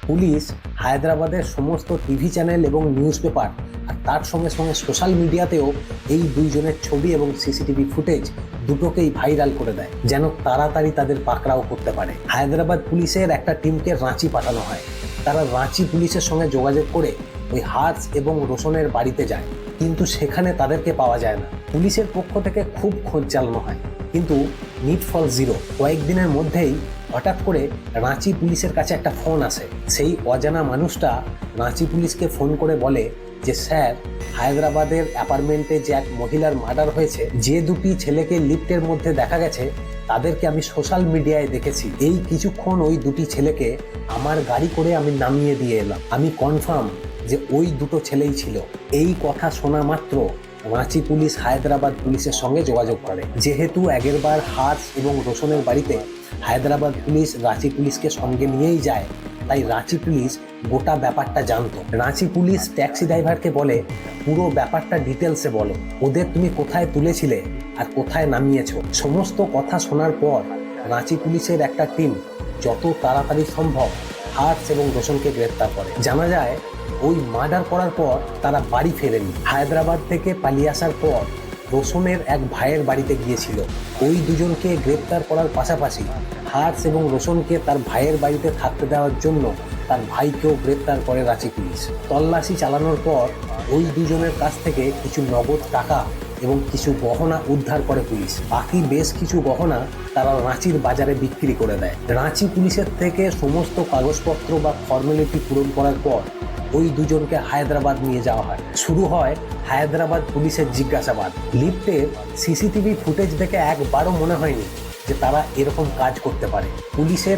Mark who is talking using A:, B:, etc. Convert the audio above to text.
A: Police হায়দ্রাবাদের সমস্ত TV channel এবং নিউজ পেপার আর তার সঙ্গে সঙ্গে সোশ্যাল মিডিয়াতেও এই দুইজনের ছবি এবং সিসিটিভি ফুটেজ দুটোকেই ভাইরাল করে দেয়, যেন তাড়াতাড়ি তাদের পাকড়াও করতে পারে। হায়দ্রাবাদ পুলিশের একটা টিমকে রাঁচি পাঠানো হয়। তারা রাঁচি পুলিশের সঙ্গে যোগাযোগ করে ওই হার্স এবং রোশনের বাড়িতে যায়, কিন্তু সেখানে তাদেরকে পাওয়া যায় না। পুলিশের পক্ষ থেকে খুব খোঁজ চালানো হয়, কিন্তু নিট ফল জিরো। কয়েকদিনের মধ্যেই হঠাৎ করে রাঁচি পুলিশের কাছে একটা ফোন আসে। সেই অজানা মানুষটা রাঁচি পুলিশকে ফোন করে বলে যে স্যার, হায়দ্রাবাদের অ্যাপার্টমেন্টে যে এক মহিলার মার্ডার হয়েছে, যে দুটি ছেলেকে লিফটের মধ্যে দেখা গেছে তাদেরকে আমি সোশ্যাল মিডিয়ায় দেখেছি। এই কিছুক্ষণ ওই দুটি ছেলেকে আমার গাড়ি করে আমি নামিয়ে দিয়ে এলাম। আমি কনফার্ম যে ওই দুটো ছেলেই ছিল। এই কথা শোনা মাত্র রাঁচি পুলিশ হায়দ্রাবাদ পুলিশের সঙ্গে যোগাযোগ করে। যেহেতু আগেরবার হার্স এবং রোশনের বাড়িতে হায়দ্রাবাদ পুলিশ রাঁচি পুলিশকে সঙ্গে নিয়েই যায়, তাই রাঁচি পুলিশ গোটা ব্যাপারটা জানতো। রাঁচি পুলিশ ট্যাক্সি ড্রাইভারকে বলে, পুরো ব্যাপারটা ডিটেলসে বলো, ওদের তুমি কোথায় তুলেছিলে আর কোথায় নামিয়েছো। সমস্ত কথা শোনার পর রাঁচি পুলিশের একটা টিম যত তাড়াতাড়ি সম্ভব হার্স এবং রোশনকে গ্রেপ্তার করে। জানা যায় ওই মার্ডার করার পর তারা বাড়ি ফেরেনি। হায়দ্রাবাদ থেকে পালিয়ে আসার পর রোশনের এক ভাইয়ের বাড়িতে গিয়েছিল। ওই দুজনকে গ্রেপ্তার করার পাশাপাশি হার্স এবং রোশনকে তার ভাইয়ের বাড়িতে থাকতে দেওয়ার জন্য তার ভাইকেও গ্রেপ্তার করে রাঁচি পুলিশ। তল্লাশি চালানোর পর ওই দুজনের কাছ থেকে কিছু নগদ টাকা এবং কিছু গহনা উদ্ধার করে পুলিশ। বাকি বেশ কিছু গহনা তারা রাঁচির বাজারে বিক্রি করে দেয়। রাঁচি পুলিশের থেকে সমস্ত কাগজপত্র বা ফর্মালিটি পূরণ করার পর ওই দুজনকে হায়দ্রাবাদ নিয়ে যাওয়া হয়। শুরু হয় হায়দ্রাবাদ পুলিশের জিজ্ঞাসাবাদ। লিফটের সিসিটিভি ফুটেজ দেখে একবারও মনে হয়নি যে তারা এরকম কাজ করতে পারে। পুলিশের